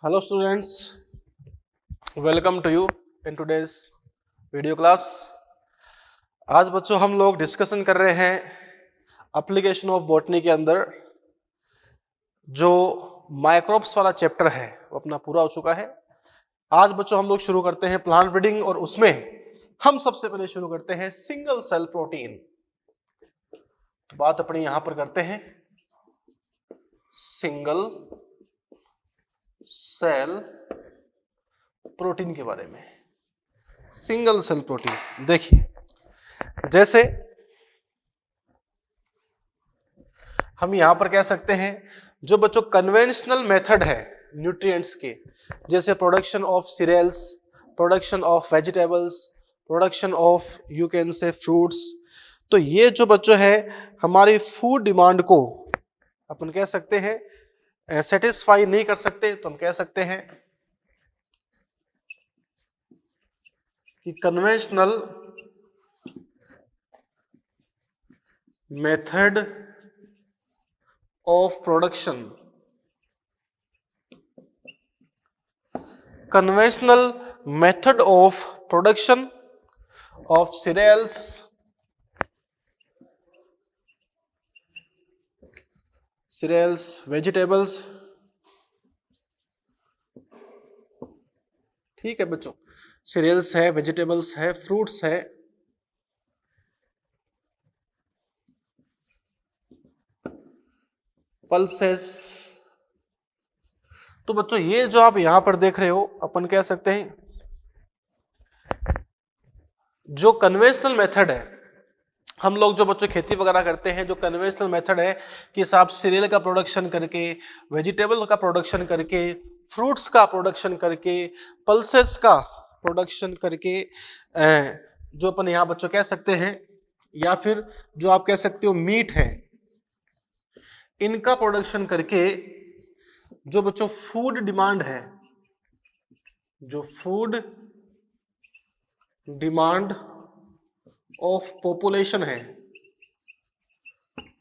Hello students, welcome to you in today's video class। आज बच्चों हम लोग डिस्कशन कर रहे हैं एप्लीकेशन ऑफ बॉटनी के अंदर जो माइक्रोब्स वाला चैप्टर है वो अपना पूरा हो चुका है। आज बच्चों हम लोग शुरू करते हैं प्लांट ब्रीडिंग और उसमें हम सबसे पहले शुरू करते हैं सिंगल सेल प्रोटीन। तो बात अपनी यहां पर करते हैं सिंगल सेल प्रोटीन के बारे में। सिंगल सेल प्रोटीन देखिए, जैसे हम यहां पर कह सकते हैं जो बच्चों कन्वेंशनल मेथड है न्यूट्रिएंट्स के, जैसे production of cereals, production of vegetables, production of you can say fruits, तो ये जो बच्चों है हमारी फूड डिमांड को अपन कह सकते हैं सेटिस्फाई नहीं कर सकते। तो हम कह सकते हैं कि conventional method of production, conventional method of production of cereals, vegetables, ठीक है बच्चों, सीरियल्स है, वेजिटेबल्स है, फ्रूट्स है, पल्सेस। तो बच्चों ये जो आप यहां पर देख रहे हो अपन कह सकते हैं जो कन्वेंशनल मेथड है, हम लोग जो बच्चों खेती वगैरह करते हैं, जो कन्वेंशनल मेथड है कि साहब सीरियल का प्रोडक्शन करके, वेजिटेबल का प्रोडक्शन करके, फ्रूट्स का प्रोडक्शन करके, पल्सेस का प्रोडक्शन करके, जो अपन यहाँ बच्चों कह सकते हैं, या फिर जो आप कह सकते हो मीट है, इनका प्रोडक्शन करके जो बच्चों फूड डिमांड है, जो फूड डिमांड ऑफ पॉपुलेशन है,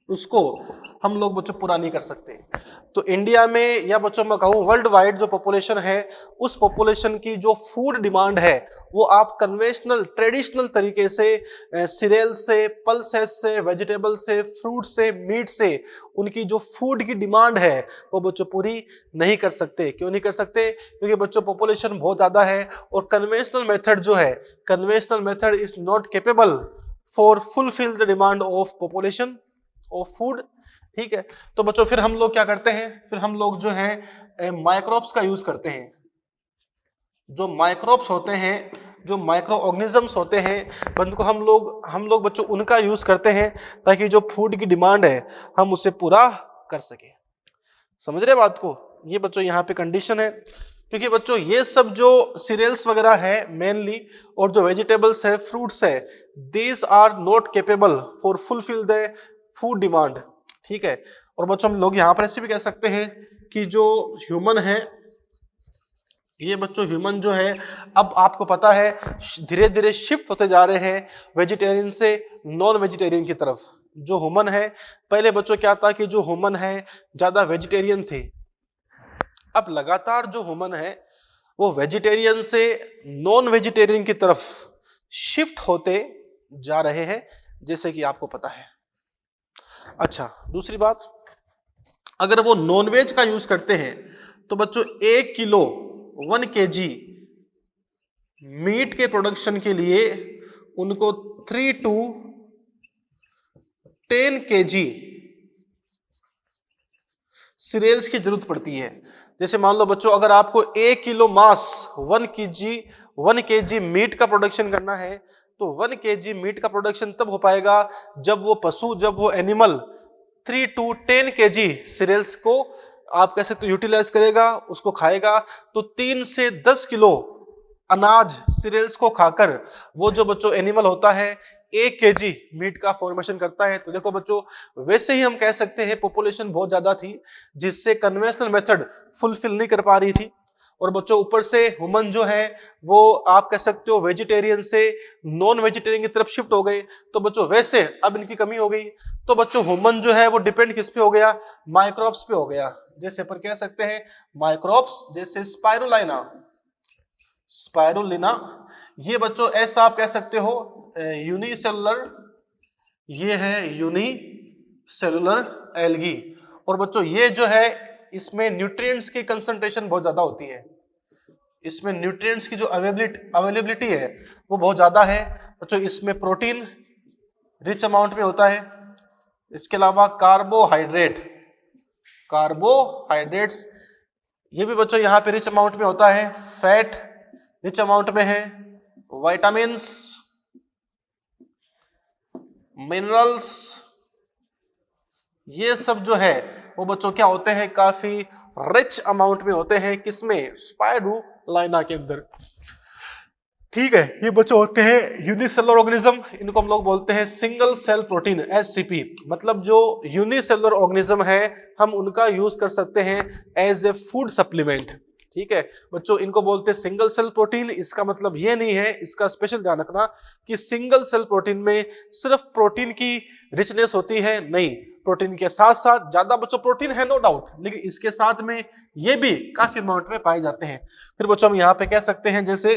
उसको हम लोग बच्चों पूरा नहीं कर सकते। तो इंडिया में या बच्चों मैं कहूँ वर्ल्ड वाइड जो पॉपुलेशन है, उस पॉपुलेशन की जो फूड डिमांड है वो आप कन्वेंशनल ट्रेडिशनल तरीके से सीरियल से, पल्सेस से, वेजिटेबल से, फ्रूट से, मीट से उनकी जो फूड की डिमांड है वो बच्चों पूरी नहीं कर सकते। क्यों नहीं कर सकते? क्योंकि बच्चों पॉपुलेशन बहुत ज्यादा है और कन्वेंशनल मेथड जो है, conventional method is not capable for fulfil the demand of population of food. ठीक है, तो बच्चों फिर हम लोग क्या करते हैं, फिर हम लोग जो है माइक्रोब्स का यूज करते हैं। जो माइक्रोब्स होते हैं, जो माइक्रो ऑर्गेनिजम्स होते हैं, को हम लोग बच्चों उनका यूज करते हैं ताकि जो फूड की डिमांड है हम उसे पूरा कर सके। समझ रहे बात को? ये बच्चों यहाँ पे कंडीशन है, क्योंकि बच्चों ये सब जो सीरियल्स वगैरह है मेनली, और जो वेजिटेबल्स है, फ्रूट्स है, these are not capable for fulfil the food demand. ठीक है, और बच्चों हम लोग यहाँ पर ऐसे भी कह सकते हैं कि जो ह्यूमन है, ये बच्चों ह्यूमन जो है अब आपको पता है धीरे धीरे शिफ्ट होते जा रहे हैं वेजिटेरियन से नॉन वेजिटेरियन की तरफ। जो ह्यूमन है, पहले बच्चों क्या था कि जो ह्यूमन है ज्यादा वेजिटेरियन थे, अब लगातार जो ह्यूमन है वो वेजिटेरियन से नॉन वेजिटेरियन की तरफ शिफ्ट होते जा रहे हैं, जैसे कि आपको पता है। अच्छा, दूसरी बात, अगर वो नॉनवेज का यूज करते हैं तो बच्चों 1 किलो 1 kg मीट के प्रोडक्शन के लिए उनको 3 to 10 kg सीरियल्स की जरूरत पड़ती है। जैसे मान लो बच्चों अगर आपको 1 किलो मांस 1 kg मीट का प्रोडक्शन करना है, तो 1 kg मीट का प्रोडक्शन तब हो पाएगा जब वो पशु, जब वो एनिमल 3 to 10 kg सीरियल्स को आप कैसे तो यूटिलाइज करेगा, उसको खाएगा। तो 3 से 10 किलो अनाज सीरियल्स को खाकर वो जो बच्चों एनिमल होता है 1 kg मीट का फॉर्मेशन करता है। तो देखो बच्चों, वैसे ही हम कह सकते हैं पॉपुलेशन बहुत ज्यादा थी जिससे कन्वेंशनल मेथड फुलफिल नहीं कर पा रही थी, और बच्चों ऊपर से ह्यूमन जो है वो आप कह सकते हो वेजिटेरियन से नॉन वेजिटेरियन की तरफ शिफ्ट हो गए, तो बच्चों वैसे अब इनकी कमी हो गई, तो बच्चों ह्यूमन जो है वो डिपेंड किस पे हो गया, माइक्रोब्स पे हो गया। जैसे अपन कह सकते हैं माइक्रोब्स, जैसे स्पाइरुलिना, स्पाइरुलिना ये बच्चों ऐसा आप कह सकते हो यूनिसेलुलर, ये है यूनिसेलुलर एल्गी। और बच्चों ये जो है इसमें न्यूट्रिएंट्स की कंसंट्रेशन बहुत ज्यादा होती है, इसमें न्यूट्रिएंट्स की जो अवेलेबिलिटी है वो बहुत ज्यादा है बच्चों। इसमें प्रोटीन रिच अमाउंट में होता है, इसके अलावा कार्बोहाइड्रेट्स ये भी बच्चों यहाँ पे रिच अमाउंट में होता है, फैट रिच अमाउंट में है, विटामिन्स, मिनरल्स, ये सब जो है वो बच्चों क्या होते हैं, काफी रिच अमाउंट में होते हैं, किसमें, स्पाइरुलिना के अंदर। ठीक है, ये बच्चों होते हैं यूनिसेलुलर ऑर्गेनिज्म, इनको हम लोग बोलते हैं सिंगल सेल प्रोटीन एससीपी। मतलब जो यूनिसेलुलर ऑर्गेनिज्म है हम उनका यूज कर सकते हैं एज ए फूड सप्लीमेंट। ठीक है बच्चों, इनको बोलते हैं सिंगल सेल प्रोटीन। इसका मतलब ये नहीं है, इसका स्पेशल ध्यान रखना कि सिंगल सेल प्रोटीन में सिर्फ प्रोटीन की रिचनेस होती है, नहीं, प्रोटीन के साथ साथ ज्यादा बच्चों प्रोटीन है नो डाउट, लेकिन इसके साथ में ये भी काफी अमाउंट में पाए जाते हैं। फिर बच्चों हम यहाँ पे कह सकते हैं जैसे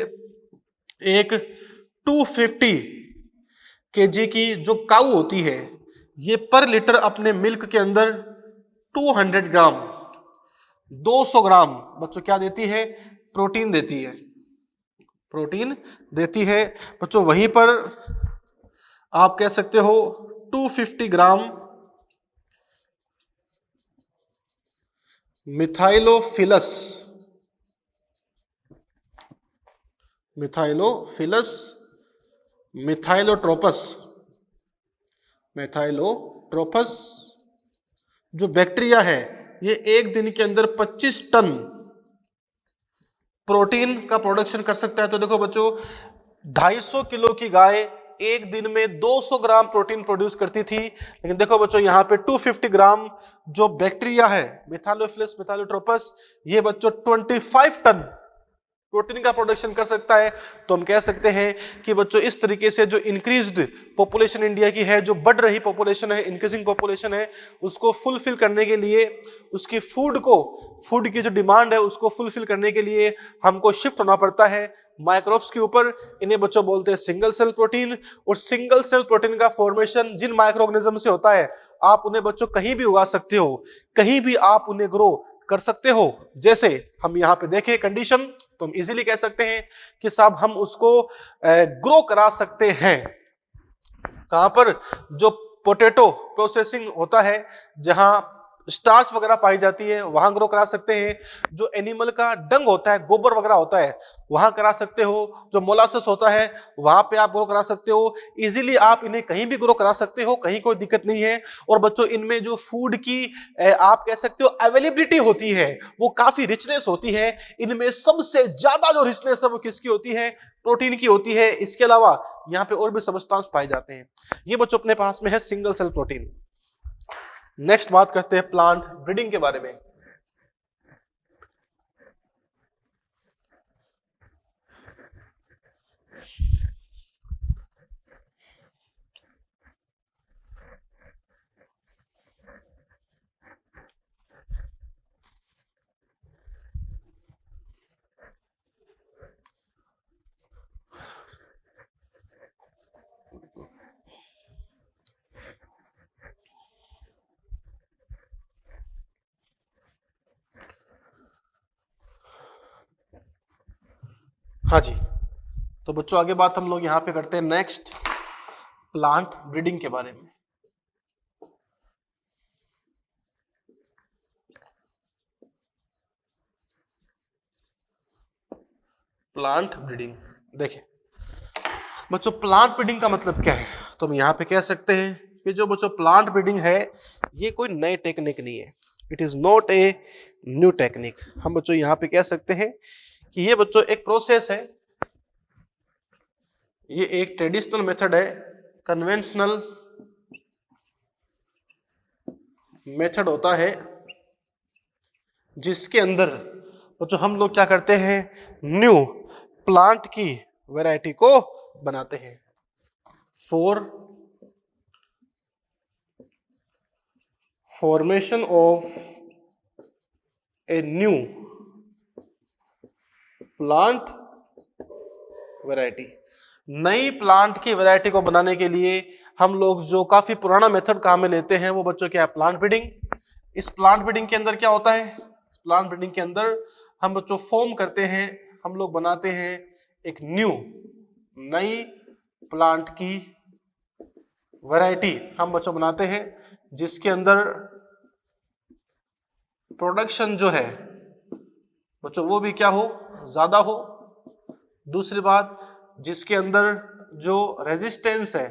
एक 250 केजी की जो काऊ होती है ये पर लीटर अपने मिल्क के अंदर 200 ग्राम 200 ग्राम बच्चों क्या देती है, प्रोटीन देती है, प्रोटीन देती है बच्चों। वहीं पर आप कह सकते हो 250 ग्राम मिथाइलोफिलस मिथाइलोट्रोपस जो बैक्टीरिया है ये एक दिन के अंदर 25 टन प्रोटीन का प्रोडक्शन कर सकता है। तो देखो बच्चों 250 किलो की गाय एक दिन में 200 ग्राम प्रोटीन प्रोड्यूस करती थी, लेकिन देखो बच्चों यहाँ पे 250 ग्राम जो बैक्टीरिया है मिथाइलोट्रोपस ये बच्चों 25 टन प्रोटीन का प्रोडक्शन कर सकता है। तो हम कह सकते हैं कि बच्चों इस तरीके से जो इंक्रीज्ड पॉपुलेशन इंडिया की है, जो बढ़ रही पॉपुलेशन है, इंक्रीजिंग पॉपुलेशन है, उसको फुलफिल करने के लिए, उसकी फूड की जो डिमांड है उसको फुलफिल करने के लिए हमको शिफ्ट होना पड़ता है माइक्रोब्स के ऊपर। इन्हें बच्चों बोलते हैं सिंगल सेल प्रोटीन। और सिंगल सेल प्रोटीन का फॉर्मेशन जिन माइक्रो ऑर्गेनिज्म से होता है आप उन्हें बच्चों कहीं भी उगा सकते हो, कहीं भी आप उन्हें ग्रो कर सकते हो। जैसे हम यहाँ पे देखें कंडीशन, तो हम इजीली कह सकते हैं कि साहब हम उसको ग्रो करा सकते हैं कहां पर, जो पोटैटो प्रोसेसिंग होता है जहां स्टार्च वगैरह पाई जाती है वहां ग्रो करा सकते हैं। जो एनिमल का डंग होता है, गोबर वगैरह होता है, वहां करा सकते हो। जो मोलासिस होता है वहां पे आप ग्रो करा सकते हो। इजीली आप इन्हें कहीं भी ग्रो करा सकते हो, कहीं कोई दिक्कत नहीं है। और बच्चों इनमें जो फूड की आप कह सकते हो अवेलेबिलिटी होती है वो काफी रिचनेस होती है। इनमें सबसे ज्यादा जो रिचनेस है वो किसकी होती है, प्रोटीन की होती है। इसके अलावा यहाँ पे और भी सबस्टांस पाए जाते हैं। ये बच्चों अपने पास में है सिंगल सेल प्रोटीन। नेक्स्ट बात करते हैं प्लांट ब्रीडिंग के बारे में। हाँ जी, तो बच्चों आगे बात हम लोग यहाँ पे करते हैं नेक्स्ट प्लांट ब्रीडिंग के बारे में। प्लांट ब्रीडिंग देखिए बच्चों, प्लांट ब्रीडिंग का मतलब क्या है, तो हम यहाँ पे कह सकते हैं कि जो बच्चों प्लांट ब्रीडिंग है ये कोई नई टेक्निक नहीं है, it is not a new technique. हम बच्चों यहाँ पे कह सकते हैं कि ये बच्चों एक प्रोसेस है, ये एक ट्रेडिशनल मेथड है, कन्वेंशनल मेथड होता है जिसके अंदर बच्चों हम लोग क्या करते हैं, न्यू प्लांट की वैरायटी को बनाते हैं। For formation of a new plant variety, नई प्लांट की वैरायटी को बनाने के लिए हम लोग जो काफी पुराना मेथड काम में लेते हैं वो बच्चों क्या है, प्लांट ब्रीडिंग। इस प्लांट ब्रीडिंग के अंदर क्या होता है, प्लांट ब्रीडिंग के अंदर हम बच्चों फॉर्म करते हैं, हम लोग बनाते हैं एक न्यू नई प्लांट की वैरायटी हम बच्चों बनाते हैं, जिसके अंदर प्रोडक्शन जो है बच्चों वो भी क्या हो, ज्यादा हो। दूसरी बात, जिसके अंदर जो रेजिस्टेंस है,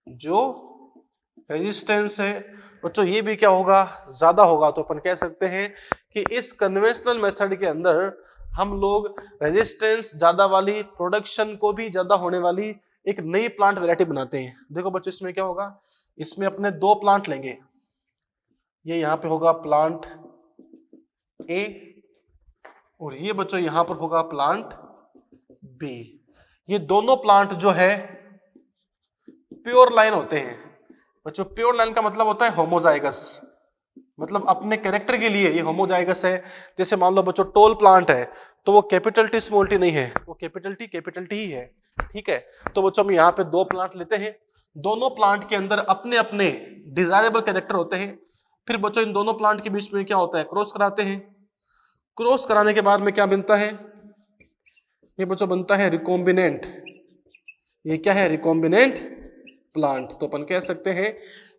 जो रेजिस्टेंस है बच्चों ये भी क्या होगा, ज्यादा होगा। तो अपन कह सकते हैं कि इस कन्वेंशनल मेथड के अंदर हम लोग रेजिस्टेंस ज्यादा वाली, प्रोडक्शन को भी ज्यादा होने वाली एक नई प्लांट वैरायटी बनाते हैं। देखो बच्चों इसमें क्या होगा, इसमें अपने दो प्लांट लेंगे, ये यहां पे होगा प्लांट ए और ये बच्चों यहां पर होगा प्लांट बी। ये दोनों प्लांट जो है प्योर लाइन होते हैं बच्चों। प्योर लाइन का मतलब होता है होमोजाइगस, मतलब अपने कैरेक्टर के लिए ये होमोजाइगस है। जैसे मान लो बच्चों टोल प्लांट है तो वो कैपिटल टी स्मॉल टी नहीं है, वो कैपिटल टी ही है, ठीक है। तो बच्चों हम यहाँ पे दो प्लांट लेते हैं, दोनों प्लांट के अंदर अपने अपने डिजायरेबल कैरेक्टर होते हैं। फिर बच्चों इन दोनों प्लांट के बीच में क्या होता है, क्रॉस कराते हैं। क्रॉस कराने के बाद में क्या बनता है, ये बच्चों बनता है रिकॉम्बिनेंट। ये क्या है, रिकॉम्बिनेंट प्लांट। तो अपन कह सकते हैं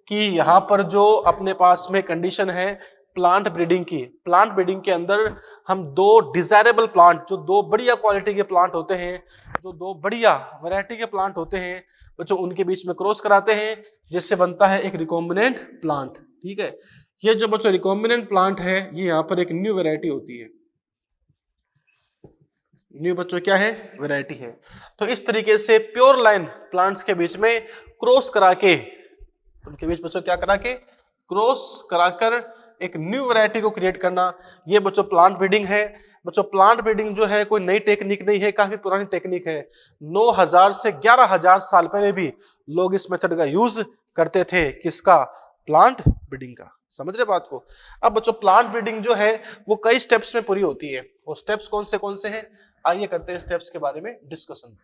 कि यहां पर जो अपने पास में कंडीशन है प्लांट ब्रीडिंग की, प्लांट ब्रीडिंग के अंदर हम दो डिजायरेबल प्लांट, जो दो बढ़िया क्वालिटी के प्लांट होते हैं, जो दो बढ़िया वैरायटी के प्लांट होते हैं बच्चों, उनके बीच में क्रॉस कराते हैं, जिससे बनता है एक रिकॉम्बिनेंट प्लांट, ठीक है। ये जो बच्चों रिकॉम्बिनेंट प्लांट है ये यहाँ पर एक न्यू वैरायटी होती है। न्यू बच्चों क्या है, वैरायटी है। तो इस तरीके से प्योर लाइन प्लांट्स के बीच में क्रॉस करा के, उनके बीच बच्चों क्या करा के, क्रॉस कराकर एक न्यू वैरायटी को क्रिएट करना, ये बच्चों प्लांट ब्रीडिंग है। बच्चों प्लांट ब्रीडिंग जो है कोई नई टेक्निक नहीं है, काफी पुरानी टेक्निक है। 9000 से 11000 साल पहले भी लोग इस मेथड का यूज करते थे, किसका, प्लांट ब्रीडिंग का। समझ रहे बात को। अब बच्चों प्लांट ब्रीडिंग जो है वो कई स्टेप्स में पूरी होती है। वो स्टेप्स कौन से हैं, आइए करते हैं स्टेप्स के बारे में डिस्कशन।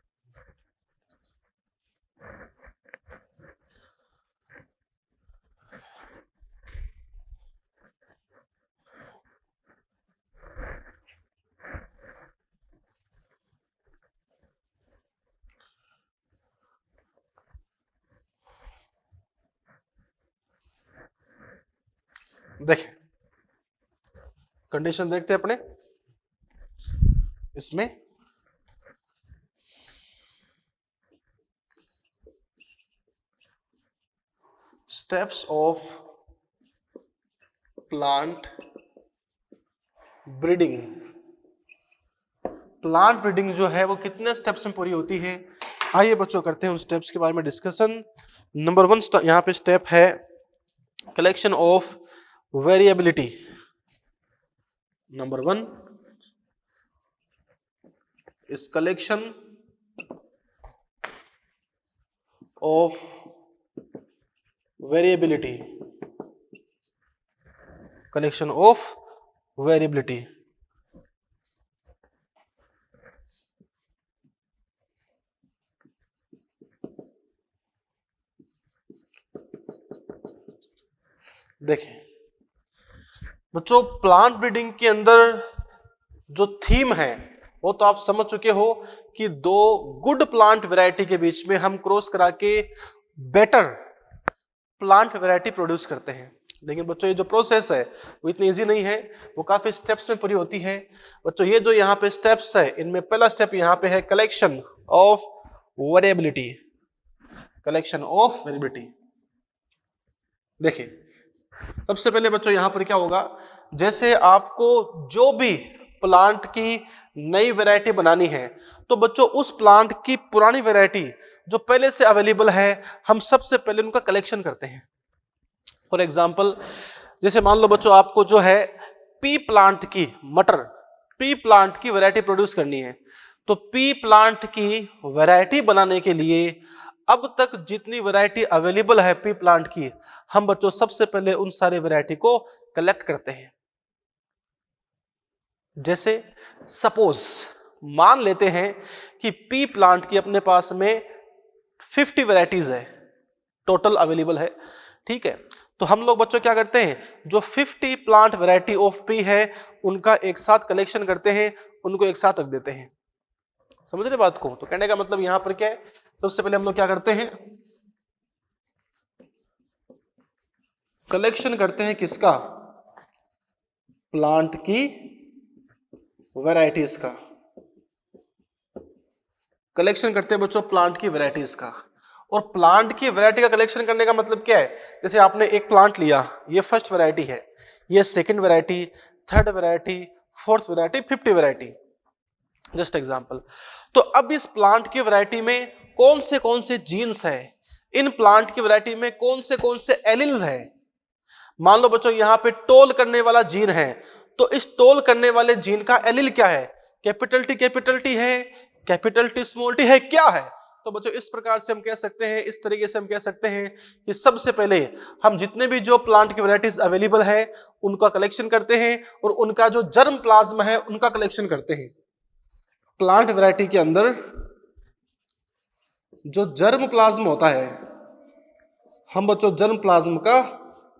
देखिए कंडीशन देखते हैं अपने इसमें। Steps of plant breeding, plant breeding जो है वो कितने स्टेप्स में पूरी होती है, आइए बच्चों करते हैं उन स्टेप्स के बारे में डिस्कशन। नंबर 1 यहाँ पे स्टेप है collection of variability. Number 1 is collection of variability, collection of variability। देखिए बच्चों प्लांट ब्रीडिंग के अंदर जो थीम है वो तो आप समझ चुके हो कि दो गुड प्लांट वैरायटी के बीच में हम क्रॉस करा के बेटर प्लांट वैरायटी प्रोड्यूस करते हैं। लेकिन बच्चों ये जो प्रोसेस है वो इतनी इजी नहीं है, वो काफी स्टेप्स में पूरी होती है। बच्चों ये जो यहाँ पे स्टेप्स है इनमें पहला स्टेप यहाँ पे है collection of variability, collection of variability. देखिए सबसे पहले बच्चों यहां पर क्या होगा, जैसे आपको जो भी प्लांट की नई वैरायटी बनानी है तो बच्चों उस प्लांट की पुरानी वैरायटी जो पहले से अवेलेबल है हम सबसे पहले उनका कलेक्शन करते हैं। फॉर एग्जांपल जैसे मान लो बच्चों आपको जो है पी प्लांट की, मटर पी प्लांट की वैरायटी प्रोड्यूस करनी है, तो पी प्लांट की वैरायटी बनाने के लिए अब तक जितनी वैरायटी अवेलेबल है पी प्लांट की, हम बच्चों सबसे पहले उन सारी वैरायटी को कलेक्ट करते हैं। जैसे सपोज मान लेते हैं कि पी प्लांट की अपने पास में 50 वैरायटीज है, टोटल अवेलेबल है, ठीक है। तो हम लोग बच्चों क्या करते हैं, जो 50 प्लांट वैरायटी ऑफ पी है उनका एक साथ कलेक्शन करते हैं, उनको एक साथ रख देते हैं। समझ रहे बात को? तो कहने का मतलब यहां पर क्या है, सबसे पहले हम लोग क्या करते हैं, कलेक्शन करते हैं किसका, प्लांट की वैरायटीज का, कलेक्शन करते हैं बच्चों प्लांट की वैरायटीज का। और प्लांट की वैरायटी का कलेक्शन करने का मतलब क्या है, जैसे आपने एक प्लांट लिया, ये फर्स्ट वैरायटी है, ये second variety, third variety, fourth variety, 50 variety, just example. तो अब इस प्लांट की वैरायटी में कौन से जीन्स है, इन प्लांट की वैरायटी में कौन से एलिल्स है। मान लो बच्चों यहां पे टोल करने वाला जीन है, तो इस टोल करने वाले जीन का एलिल क्या है, कैपिटल टी है, कैपिटल टी स्मॉल टी है, क्या है। तो बच्चों इस प्रकार से हम कह सकते हैं, इस तरीके से हम कह सकते हैं कि सबसे पहले हम जितने भी जो प्लांट की वैरायटीज अवेलेबल है उनका कलेक्शन करते हैं और उनका जो जर्म प्लाज्म है उनका कलेक्शन करते हैं। प्लांट वैरायटी के अंदर जो जर्म प्लाज्म होता है, हम बच्चों जर्म प्लाज्म का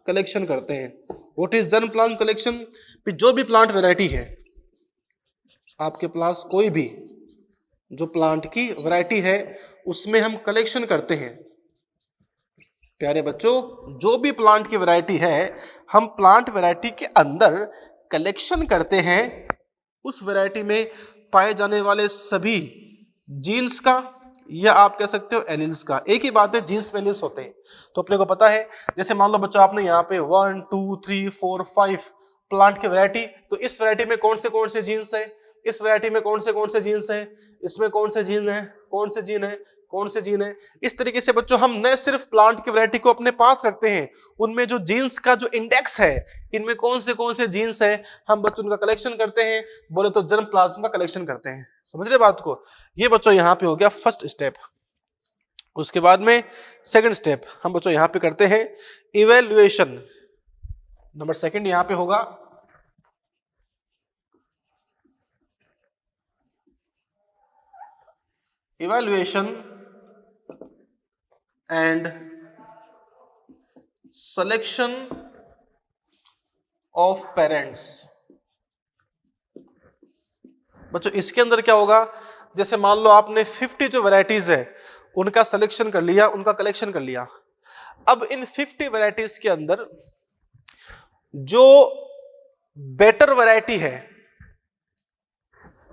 कलेक्शन करते हैं। What is germ plasm collection, जो भी प्लांट वैरायटी है आपके पास, कोई भी जो प्लांट की वैरायटी है उसमें हम कलेक्शन करते हैं। प्यारे बच्चों, जो भी प्लांट की वैरायटी है हम प्लांट वैरायटी के अंदर कलेक्शन करते हैं उस वैरायटी में पाए जाने वाले सभी जीन्स का, या आप कह सकते हो एलिल्स का। एक ही बात है, जीन्स में एलिल्स होते हैं। तो अपने को पता है, जैसे मान लो बच्चों आपने यहाँ पे 1 2 3 4 5 प्लांट की वैरायटी, तो इस वैरायटी में कौन से जीन्स है, इस वैरायटी में कौन से जीन्स है, इसमें कौन से जीन है, कौन से जीन है, कौन से जीन है। इस तरीके से बच्चों हम न सिर्फ प्लांट की वैरायटी को अपने पास रखते हैं, उनमें जो जीन्स का जो इंडेक्स है, इनमें कौन से जीन्स है, हम बच्चों उनका कलेक्शन करते हैं, बोले तो जर्म प्लाज्म का कलेक्शन करते हैं। समझ रहे बात को? ये बच्चों यहाँ पे हो गया फर्स्ट स्टेप। उसके बाद में सेकंड स्टेप हम बच्चों यहाँ पे करते हैं इवेल्युएशन। नंबर सेकंड यहाँ पे होगा evaluation and selection of parents. बच्चों इसके अंदर क्या होगा, जैसे मान लो आपने 50 जो वैरायटीज है उनका सिलेक्शन कर लिया, उनका कलेक्शन कर लिया। अब इन 50 वैरायटीज के अंदर जो बेटर वैरायटी है,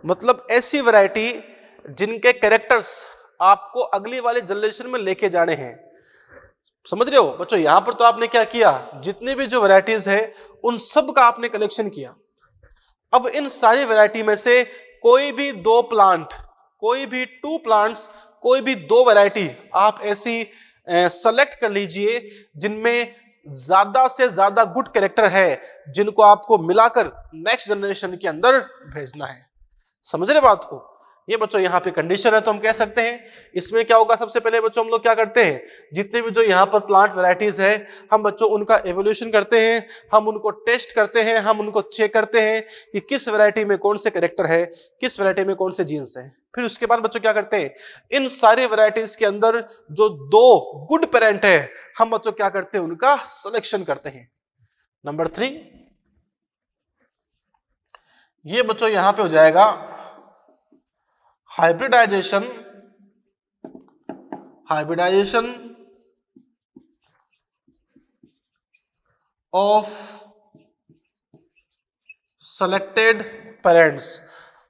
मतलब ऐसी वैरायटी जिनके कैरेक्टर्स आपको अगली वाली जनरेशन में लेके जाने हैं। समझ रहे हो बच्चों? यहां पर तो आपने क्या किया, जितने भी जो वैरायटीज है उन सब का आपने कलेक्शन किया। अब इन सारी वैरायटी में से कोई भी 2 प्लांट, कोई भी 2 प्लांट्स, कोई भी 2 वैरायटी आप ऐसी सेलेक्ट कर लीजिए जिनमें ज्यादा से ज्यादा गुड कैरेक्टर है, जिनको आपको मिलाकर नेक्स्ट जनरेशन के अंदर भेजना है। समझ रहे बात को? ये बच्चों यहाँ पे कंडीशन है, तो हम कह सकते हैं इसमें क्या होगा, सबसे पहले बच्चों हम लोग क्या करते हैं, जितने भी जो यहाँ पर प्लांट वैरायटीज है हम बच्चों उनका एवोल्यूशन करते हैं, हम उनको टेस्ट करते हैं, हम उनको चेक करते हैं कि किस वैरायटी में कौन से कैरेक्टर है, किस वैरायटी में कौन से जीन्स है। फिर उसके बाद बच्चों क्या करते हैं, इन सारी वैरायटीज के अंदर जो 2 गुड पेरेंट है हम बच्चों क्या करते हैं, उनका सिलेक्शन करते हैं। नंबर 3 ये बच्चों यहां पे हो जाएगा हाइब्रिडाइजेशन ऑफ सेलेक्टेड पेरेंट्स।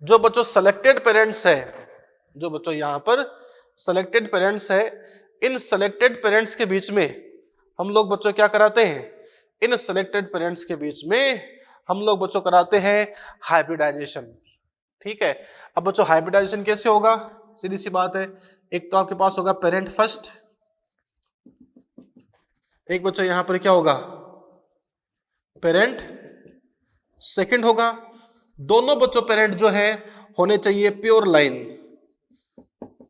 जो बच्चों सेलेक्टेड पेरेंट्स है, जो बच्चों यहां पर सेलेक्टेड पेरेंट्स है, इन सेलेक्टेड पेरेंट्स के बीच में हम लोग बच्चों क्या कराते हैं, इन सेलेक्टेड पेरेंट्स के बीच में हम लोग बच्चों कराते हैं हाइब्रिडाइजेशन। ठीक है। अब बच्चों हाइब्रिडाइजेशन कैसे होगा, सीधी सी बात है, एक तो आपके पास होगा पेरेंट फर्स्ट, एक बच्चों यहां पर क्या होगा पेरेंट सेकंड होगा दोनों बच्चों पेरेंट जो है होने चाहिए प्योर लाइन।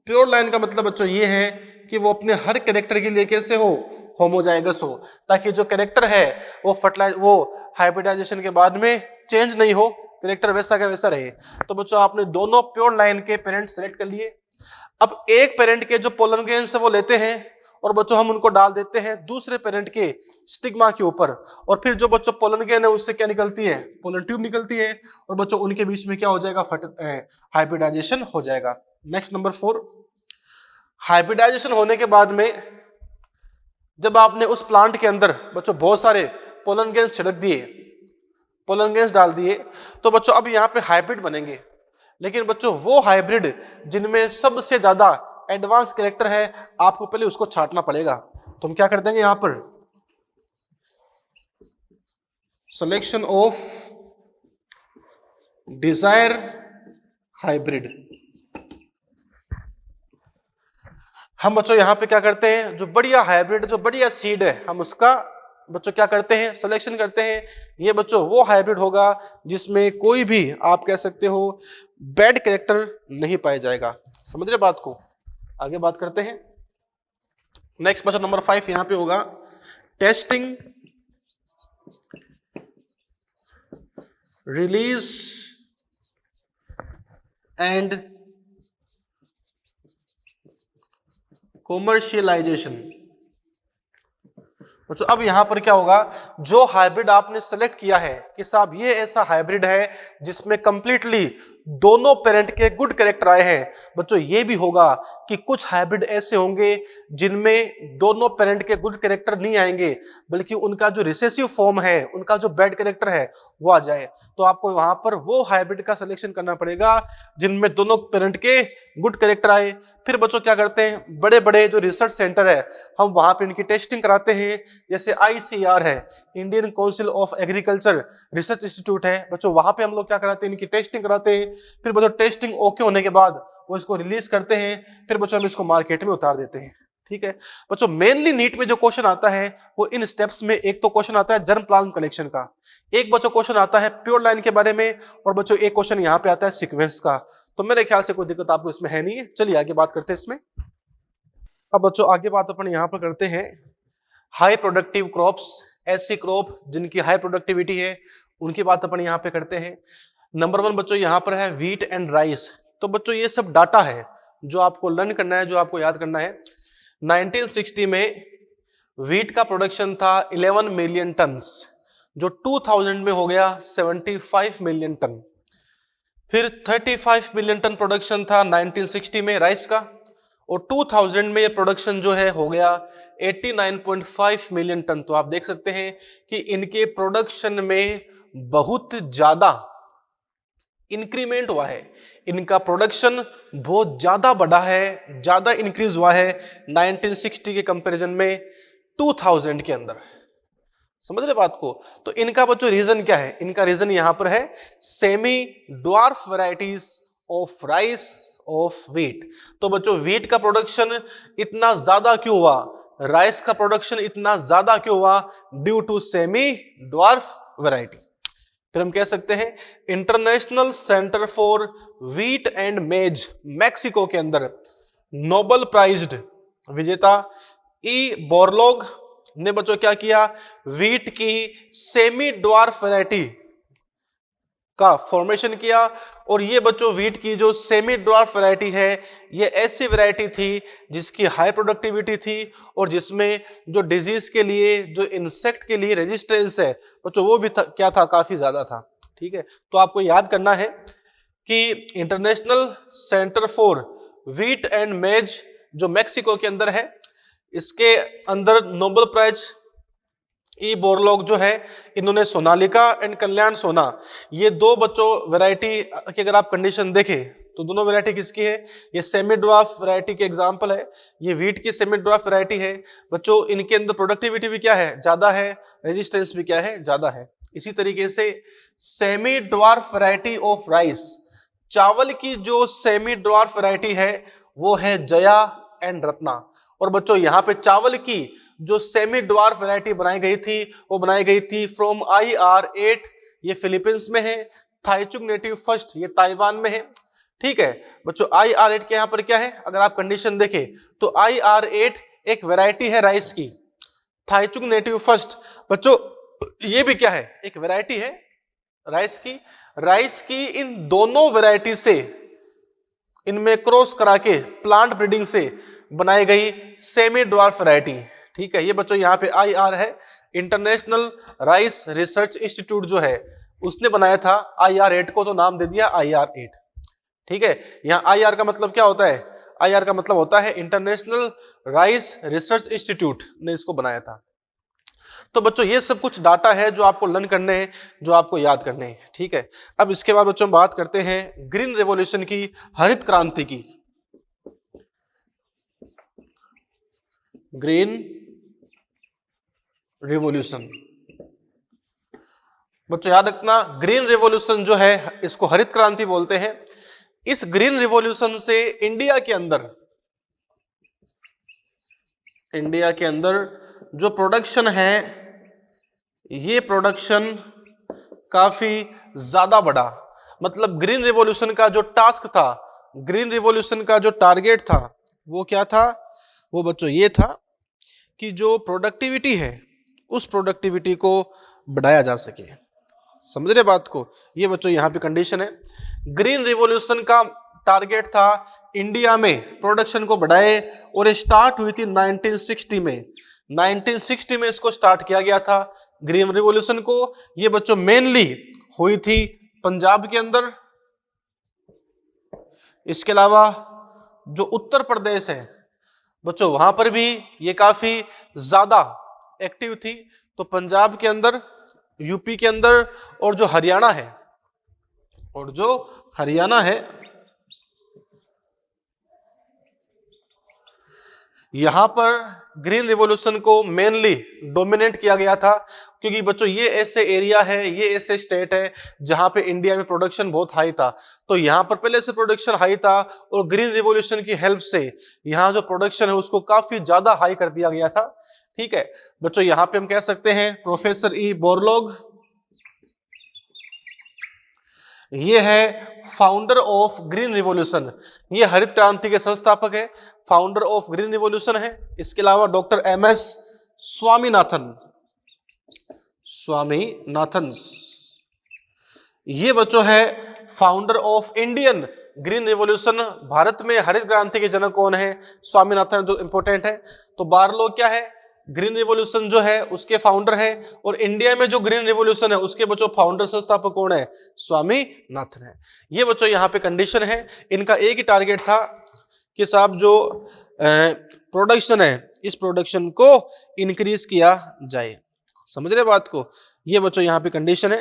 प्योर लाइन का मतलब बच्चों ये है कि वो अपने हर कैरेक्टर के लिए कैसे हो, होमोजाइगस हो, ताकि जो कैरेक्टर है वो हाइब्रिडाइजेशन के बाद में चेंज नहीं हो, कैरेक्टर वैसा का वैसा रहे। तो बच्चों आपने दोनों प्योर लाइन के पेरेंट सेलेक्ट कर लिए। अब एक पेरेंट के जो पोलन ग्रेन्स है वो लेते हैं और बच्चों हम उनको डाल देते हैं दूसरे पेरेंट के स्टिग्मा के ऊपर, और फिर जो बच्चों पोलन ग्रेन है उससे क्या निकलती है, पोलन ट्यूब निकलती है, और बच्चों उनके बीच में क्या हो जाएगा, हाइब्रिडाइजेशन हो जाएगा। नेक्स्ट नंबर 4, हाइब्रिडाइजेशन होने के बाद में जब आपने उस प्लांट के अंदर बच्चों बहुत सारे पोलन ग्रेन्स छिड़क दिए, पोलन ग्रेन्स डाल दिए, तो बच्चों अब यहाँ पे हाइब्रिड बनेंगे। लेकिन बच्चों वो हाइब्रिड जिनमें सबसे ज्यादा एडवांस कैरेक्टर है, आपको पहले उसको छांटना पड़ेगा। तो हम क्या कर देंगे यहां पर, सिलेक्शन ऑफ डिजायर हाइब्रिड। हम बच्चों यहां पे क्या करते हैं, जो बढ़िया हाइब्रिड, जो बढ़िया सीड है, हम उसका बच्चों क्या करते हैं, सिलेक्शन करते हैं। ये बच्चों वो हाइब्रिड होगा जिसमें कोई भी आप कह सकते हो बैड कैरेक्टर नहीं पाया जाएगा। समझ रहे बात को, आगे बात करते हैं। नेक्स्ट बच्चों नंबर 5 यहां पे होगा टेस्टिंग, रिलीज एंड कॉमर्शियलाइजेशन। बच्चों अब यहां पर क्या होगा, जो हाइब्रिड आपने सेलेक्ट किया है कि साहब ये ऐसा हाइब्रिड है जिसमें कंप्लीटली दोनों पेरेंट के गुड कैरेक्टर आए हैं, बच्चों ये भी होगा कि कुछ हाइब्रिड ऐसे होंगे जिनमें दोनों पेरेंट के गुड कैरेक्टर नहीं आएंगे, बल्कि उनका जो रिसेसिव फॉर्म है, उनका जो बैड कैरेक्टर है वो आ जाए। तो आपको वहां पर वो हाइब्रिड का सिलेक्शन करना पड़ेगा जिनमें दोनों पेरेंट के गुड कैरेक्टर आए। फिर बच्चों क्या करते हैं, बड़े बड़े जो रिसर्च सेंटर है हम वहां पे इनकी टेस्टिंग कराते हैं, जैसे ICR है, Indian council of agriculture research institute है, बच्चों वहां पे हम लोग क्या कराते हैं, इनकी टेस्टिंग कराते हैं। फिर बच्चों टेस्टिंग ओके होने के बाद वो इसको रिलीज करते हैं, फिर बच्चों हम इसको मार्केट में उतार देते हैं। ठीक है बच्चों, मेनली नीट में जो क्वेश्चन आता है वो इन स्टेप्स में, एक तो क्वेश्चन आता है जर्म प्लाज्म कलेक्शन का, एक बच्चों क्वेश्चन आता है प्योर लाइन के बारे में, और बच्चों एक क्वेश्चन यहाँ पे आता है सीक्वेंस का। तो मेरे ख्याल से कोई दिक्कत आपको इसमें है नहीं है। चलिए आगे बात करते हैं इसमें। अब बच्चों आगे बात अपन यहाँ पर करते हैं हाई प्रोडक्टिव क्रॉप्स, ऐसी क्रॉप जिनकी हाई प्रोडक्टिविटी है उनकी बात अपन यहाँ पे करते हैं। नंबर 1 बच्चों यहाँ पर है व्हीट एंड राइस। तो बच्चों ये सब डाटा है जो आपको लर्न करना है, जो आपको याद करना है। 1960 में व्हीट का प्रोडक्शन था 11 मिलियन टन्स, जो 2000 में हो गया 75 मिलियन टन। फिर 35 मिलियन टन प्रोडक्शन था 1960 में राइस का, और 2000 में ये प्रोडक्शन जो है हो गया 89.5 मिलियन टन। तो आप देख सकते हैं कि इनके प्रोडक्शन में बहुत ज्यादा इंक्रीमेंट हुआ है, इनका प्रोडक्शन बहुत ज्यादा बढ़ा है, ज्यादा इंक्रीज हुआ है 1960 के कंपैरिजन में 2000 के अंदर। समझ रहे बात को। तो इनका बच्चों रीजन क्या है, इनका रीजन यहां पर है semi dwarf varieties of rice of wheat. तो बच्चों व्हीट का प्रोडक्शन इतना ज्यादा क्यों हुआ, राइस का प्रोडक्शन इतना ज्यादा क्यों हुआ, due to semi dwarf variety. फिर हम कह सकते हैं international centre for wheat and maize Mexico के अंदर नोबेल प्राइज्ड विजेता ई बोरलॉग ने बच्चों क्या किया, व्हीट की सेमी ड्वार्फ वैरायटी का फॉर्मेशन किया। और ये बच्चों व्हीट की जो सेमी ड्वार्फ वैरायटी है ये ऐसी वैरायटी थी जिसकी हाई प्रोडक्टिविटी थी और जिसमें जो डिजीज के लिए, जो इंसेक्ट के लिए रेजिस्टेंस है बच्चों वो भी क्या था, काफी ज्यादा था। ठीक है, तो आपको याद करना है कि international centre for wheat and मेज जो मैक्सिको के अंदर है, इसके अंदर नोबेल प्राइज ई बोरलॉग जो है, इन्होंने सोनालिका एंड कल्याण सोना, ये दो बच्चों वैरायटी की अगर आप कंडीशन देखें तो दोनों वैरायटी किसकी है, ये सेमी ड्वार्फ वैरायटी के एग्जांपल है। ये व्हीट की सेमी ड्वार्फ वैरायटी है बच्चों, इनके अंदर प्रोडक्टिविटी भी क्या है, ज्यादा है, रेजिस्टेंस भी क्या है, ज्यादा है। इसी तरीके से semi dwarf variety of rice, चावल की जो सेमी ड्वार्फ वैरायटी है वो है जया एंड रत्ना। और बच्चों यहाँ पे चावल की जो सेमी ड्वार्फ वैरायटी बनाई गई थी वो बनाई गई थी फ्रॉम IR 8 ये फिलीपींस में है। थाईचुंग नेटिव फर्स्ट ये ताइवान में है। ठीक है बच्चों, IR8 के यहाँ पर क्या है, अगर आप कंडीशन देखें तो IR8 एक वैरायटी है राइस की। थाईचुंग नेटिव फर्स्ट बच्चों ये भी क्या है, एक वैरायटी है राइस की। राइस की इन दोनों वैरायटी से, इनमें क्रॉस करा के प्लांट ब्रीडिंग से बनाई गई सेमी ड्वार्फ वैरायटी। ठीक है, ये बच्चों यहाँ पे IR है, इंटरनेशनल राइस रिसर्च इंस्टीट्यूट जो है उसने बनाया था IR8 को, तो नाम दे दिया IR8। ठीक है, यहाँ IR का मतलब क्या होता है, IR का मतलब होता है इंटरनेशनल राइस रिसर्च इंस्टीट्यूट ने इसको बनाया था। तो बच्चों ये सब कुछ डाटा है जो आपको लर्न करने हैं, जो आपको याद करने हैं। ठीक है, अब इसके बाद बच्चों हम बात करते हैं ग्रीन रेवोल्यूशन की, हरित क्रांति की। ग्रीन रिवॉल्यूशन बच्चों याद रखना, ग्रीन रिवॉल्यूशन जो है इसको हरित क्रांति बोलते हैं। इस ग्रीन रिवॉल्यूशन से इंडिया के अंदर जो प्रोडक्शन है, ये प्रोडक्शन काफी ज्यादा बढ़ा। मतलब ग्रीन रिवॉल्यूशन का जो टास्क था, ग्रीन रिवॉल्यूशन का जो टारगेट था वो क्या था, वो बच्चों ये था कि जो प्रोडक्टिविटी है उस प्रोडक्टिविटी को बढ़ाया जा सके। समझ रहे बात को, ये बच्चों यहाँ पे कंडीशन है। ग्रीन रिवॉल्यूशन का टारगेट था इंडिया में प्रोडक्शन को बढ़ाए, और स्टार्ट हुई थी 1960 में। 1960 में इसको स्टार्ट किया गया था ग्रीन रिवॉल्यूशन को। ये बच्चों मेनली हुई थी पंजाब के अंदर, इसके अलावा जो उत्तर प्रदेश है बच्चों वहां पर भी ये काफी ज्यादा एक्टिव थी। तो पंजाब के अंदर, यूपी के अंदर, और जो हरियाणा है यहां पर ग्रीन रिवॉल्यूशन को मेनली डोमिनेट किया गया था, क्योंकि बच्चों ये ऐसे एरिया है, ये ऐसे स्टेट है जहां पे इंडिया में प्रोडक्शन बहुत हाई था। तो यहां पर पहले से प्रोडक्शन हाई था, और ग्रीन रिवॉल्यूशन की हेल्प से यहां जो प्रोडक्शन है उसको काफी ज्यादा हाई कर दिया गया था। ठीक है बच्चों, यहां पे हम कह सकते हैं प्रोफेसर ई बोरलॉग, ये है फाउंडर ऑफ ग्रीन रिवॉल्यूशन, ये हरित क्रांति के संस्थापक है, फाउंडर ऑफ ग्रीन रिवॉल्यूशन है। इसके अलावा डॉक्टर MS स्वामीनाथन, ये बच्चों है founder of Indian green revolution. Bharat में हरित क्रांति के जनक कौन है, स्वामीनाथन, जो इंपॉर्टेंट है। तो बारलो क्या है, ग्रीन रिवॉल्यूशन जो है उसके फाउंडर है, और इंडिया में जो ग्रीन रिवॉल्यूशन है उसके बच्चों फाउंडर संस्थापक कौन है, स्वामीनाथन है। ये बच्चों यहाँ पे कंडीशन है। इनका एक ही टारगेट था कि साहब जो प्रोडक्शन है इस प्रोडक्शन को इंक्रीज किया जाए। समझ रहे बात को, ये बच्चों यहाँ पे कंडीशन है।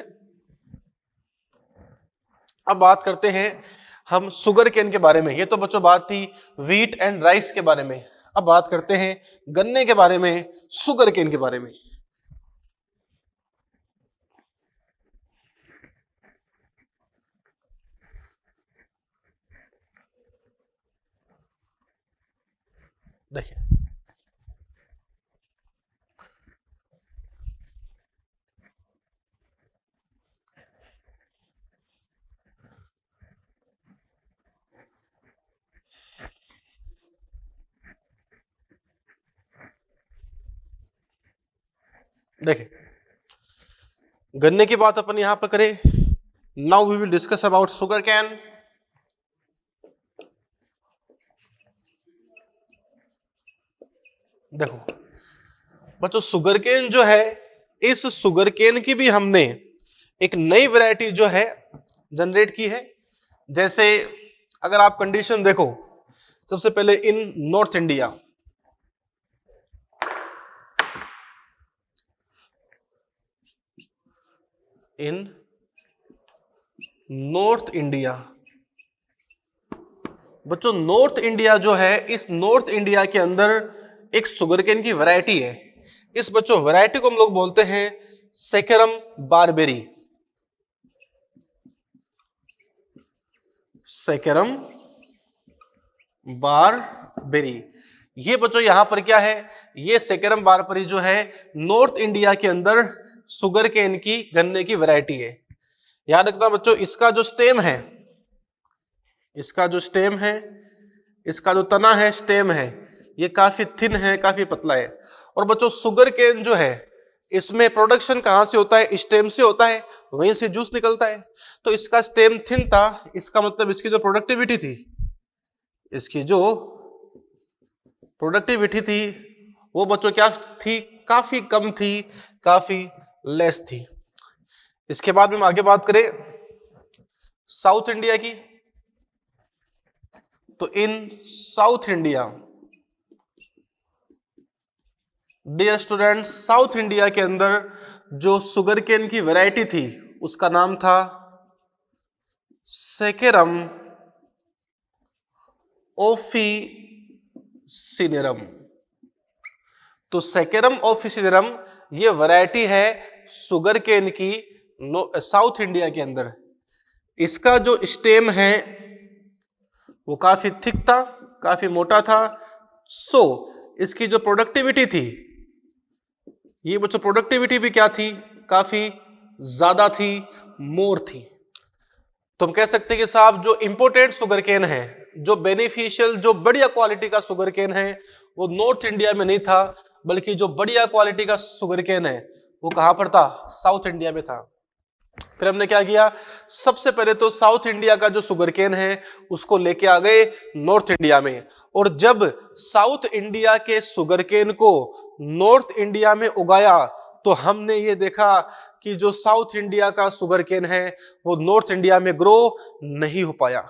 अब बात करते हैं हम शुगर केन के बारे में। ये तो बच्चों बात थी व्हीट एंड राइस के बारे में। अब बात करते हैं गन्ने के बारे में, शुगर केन के बारे में। देखिए गन्ने की बात अपन यहां पर करें। Now we will discuss about sugar cane. देखो बच्चों, शुगर केन जो है, इस शुगर केन की भी हमने एक नई वैरायटी जो है जनरेट की है। जैसे अगर आप कंडीशन देखो, सबसे पहले इन नॉर्थ इंडिया, बच्चों नॉर्थ इंडिया जो है, इस नॉर्थ इंडिया के अंदर एक शुगरकेन की वैरायटी है। इस बच्चों वैरायटी को हम लोग बोलते हैं सेकेरम बारबेरी। सेकेरम बारबेरी, ये बच्चों यहां पर क्या है, ये सेकेरम बारबेरी जो है नॉर्थ इंडिया के अंदर शुगर केन की, गन्ने की वैरायटी है। याद रखना बच्चों, इसका जो स्टेम है, इसका जो स्टेम है, इसका जो तना है, स्टेम है, ये काफी थिन है, काफी पतला है। और बच्चों शुगर केन जो है, इसमें प्रोडक्शन कहां से होता है? स्टेम से होता है, वहीं से जूस निकलता है। तो इसका स्टेम थिन था, इसका मतलब इसकी जो प्रोडक्टिविटी थी, इसकी जो प्रोडक्टिविटी थी वो बच्चों क्या थी? काफी कम थी, काफी लेस थी। इसके बाद में हम आगे बात करें साउथ इंडिया की, तो in South India, dear students, South India के अंदर जो शुगर केन की वैरायटी थी उसका नाम था सेकेरम ऑफिसिनेरम। तो सेकेरम ऑफिसिनेरम ये वैरायटी है शुगर केन की साउथ इंडिया के अंदर। इसका जो स्टेम है वो काफी थिक था, काफी मोटा था। सो इसकी जो प्रोडक्टिविटी थी, ये बच्चों प्रोडक्टिविटी भी क्या थी? काफी ज्यादा थी, मोर थी। तो हम कह सकते हैं कि साहब जो इंपोर्टेड शुगर केन है, जो बेनिफिशियल, जो बढ़िया क्वालिटी का शुगर केन है, वो नॉर्थ इंडिया में नहीं था, बल्कि जो बढ़िया क्वालिटी का शुगर केन है वो कहां पर था? साउथ इंडिया में था। फिर हमने क्या किया? सबसे पहले तो साउथ इंडिया का जो शुगर केन है उसको लेके आ गए नॉर्थ इंडिया में। और जब साउथ इंडिया के शुगर केन को नॉर्थ इंडिया में उगाया तो हमने ये देखा कि जो साउथ इंडिया का शुगर केन है वो नॉर्थ इंडिया में ग्रो नहीं हो पाया,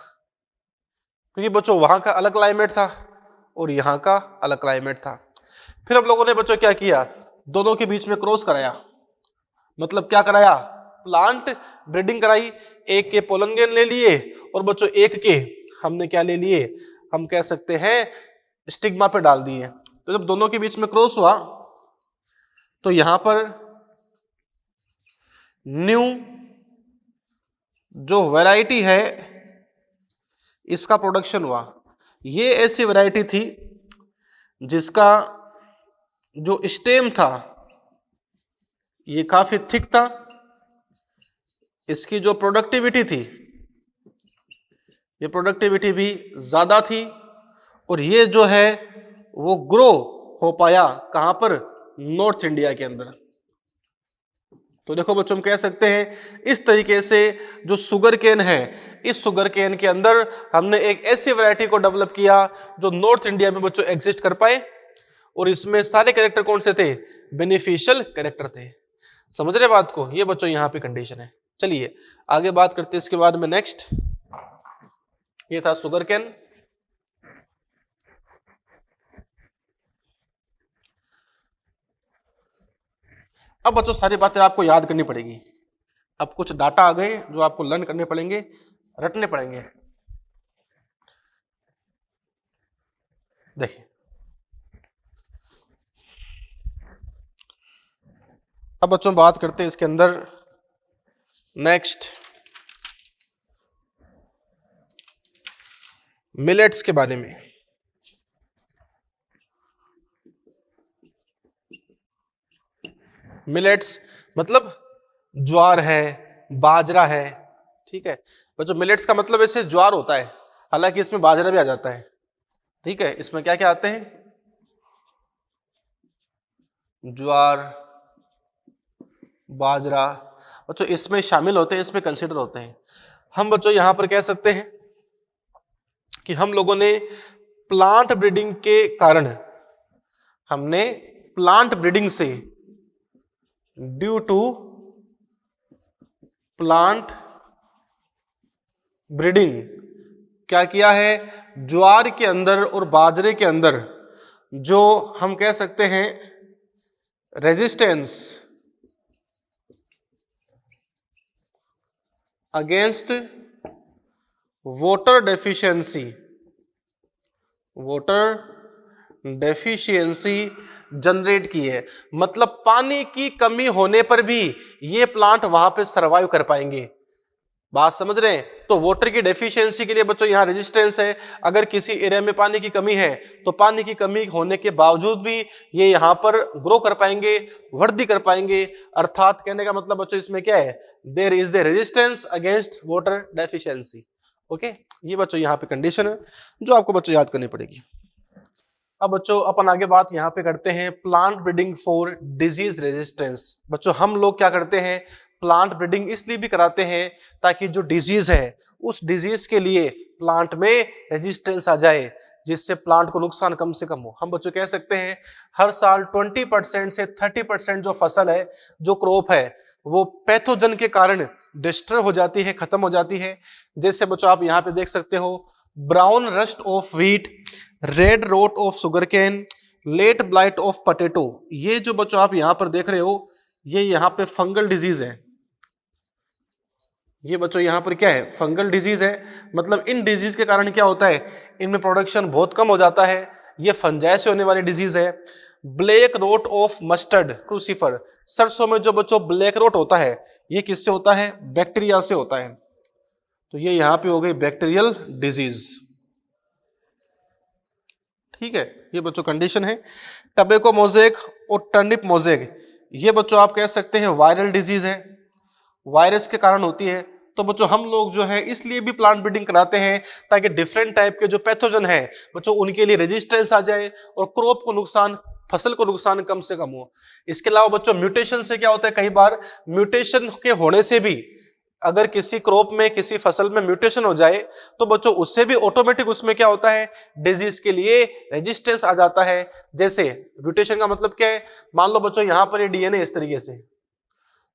क्योंकि बच्चों वहां का अलग क्लाइमेट था और यहाँ का अलग क्लाइमेट था। फिर हम लोगों ने बच्चों क्या किया? दोनों के बीच में क्रॉस कराया। मतलब क्या कराया? प्लांट ब्रीडिंग कराई। एक के पोलन ग्रेन ले लिए और बच्चों एक के हमने क्या ले लिए? हम कह सकते हैं स्टिग्मा पे डाल दिए। तो जब दोनों के बीच में क्रॉस हुआ तो यहां पर न्यू जो वैरायटी है इसका प्रोडक्शन हुआ। ये ऐसी वैरायटी थी जिसका जो स्टेम था ये काफी थिक था, इसकी जो प्रोडक्टिविटी थी ये प्रोडक्टिविटी भी ज्यादा थी, और ये जो है वो ग्रो हो पाया कहां पर? नॉर्थ इंडिया के अंदर। तो देखो बच्चों, हम कह सकते हैं इस तरीके से जो शुगर केन है, इस शुगर केन के अंदर हमने एक ऐसी वैरायटी को डेवलप किया जो नॉर्थ इंडिया में बच्चों एग्जिस्ट कर पाए, और इसमें सारे कैरेक्टर कौन से थे? बेनिफिशियल कैरेक्टर थे। समझ रहे बात को? ये बच्चों यहां पे कंडीशन है। चलिए आगे बात करते हैं इसके बाद में। नेक्स्ट, ये था शुगर केन। अब बच्चों सारी बातें आपको याद करनी पड़ेगी। अब कुछ डाटा आ गए जो आपको लर्न करने पड़ेंगे, रटने पड़ेंगे। देखिए, अब बच्चों बात करते हैं इसके अंदर नेक्स्ट मिलेट्स के बारे में। मिलेट्स मतलब ज्वार है, बाजरा है, ठीक है बच्चों। मिलेट्स का मतलब ऐसे ज्वार होता है, हालांकि इसमें बाजरा भी आ जाता है, ठीक है। इसमें क्या क्या आते हैं? ज्वार, बाजरा, बच्चों इसमें शामिल होते हैं, इसमें कंसीडर होते हैं। हम बच्चों यहां पर कह सकते हैं कि हम लोगों ने प्लांट ब्रीडिंग के कारण, हमने प्लांट ब्रीडिंग से, ड्यू टू प्लांट ब्रीडिंग क्या किया है? ज्वार के अंदर और बाजरे के अंदर जो हम कह सकते हैं resistance against water deficiency, water deficiency generate की है। मतलब पानी की कमी होने पर भी ये प्लांट वहां पे सरवाइव कर पाएंगे। बात समझ रहे हैं? तो वाटर की डेफिशिएंसी के लिए बच्चों यहाँ रेजिस्टेंस है। अगर किसी एरिया में पानी की कमी है तो पानी की कमी होने के बावजूद भी ये यहाँ पर ग्रो कर पाएंगे, वृद्धि कर पाएंगे। अर्थात कहने का मतलब बच्चों इसमें क्या है, there is the resistance against water deficiency. Okay, ये बच्चों यहाँ पे कंडीशन है जो आपको बच्चों याद करनी पड़ेगी। अब बच्चों अपन आगे बात यहाँ पे करते हैं plant breeding for disease resistance. बच्चों हम लोग क्या करते हैं, प्लांट ब्रीडिंग इसलिए भी कराते हैं ताकि जो डिजीज है उस डिजीज के लिए प्लांट में रेजिस्टेंस आ जाए, जिससे प्लांट को नुकसान कम से कम हो। हम बच्चों कह सकते हैं हर साल 20% से 30% जो फसल है, जो क्रॉप है, वो पैथोजन के कारण डिस्ट्रॉय हो जाती है, खत्म हो जाती है। जैसे बच्चों आप यहाँ पे देख सकते हो, brown rust of wheat, red rot of sugar cane, late blight of potato. ये जो बच्चों आप यहाँ पर देख रहे हो, ये यहाँ पे फंगल डिजीज है। ये बच्चों यहाँ पर क्या है, फंगल डिजीज है। मतलब इन डिजीज के कारण क्या होता है, इनमें प्रोडक्शन बहुत कम हो जाता है। ये फंजाई से होने वाली डिजीज है। Black rot of mustard crucifer, सरसों में जो बच्चों ब्लैक रोट होता है, ये किससे होता है, बैक्टीरिया से होता है। तो ये यहाँ पे हो गई बैक्टीरियल डिजीज। ठीक है, ये बच्चों कंडीशन है। टबेको मोजेक और टर्निप मोजेक, ये बच्चों आप कह सकते हैं वायरल डिजीज है, वायरस के कारण होती है। तो बच्चों हम लोग जो है इसलिए भी प्लांट ब्रीडिंग कराते हैं ताकि डिफरेंट टाइप के जो पैथोजन है बच्चों उनके लिए रेजिस्टेंस आ जाए और क्रॉप को नुकसान, फसल को नुकसान कम से कम हो। इसके अलावा बच्चों म्यूटेशन से क्या होता है, कई बार म्यूटेशन के होने से भी अगर किसी क्रॉप में, किसी फसल में म्यूटेशन हो जाए तो बच्चों उससे भी ऑटोमेटिक उसमें क्या होता है, डिजीज के लिए रेजिस्टेंस आ जाता है। जैसे म्यूटेशन का मतलब क्या है, मान लो बच्चों यहाँ पर ये डीएनए इस तरीके से,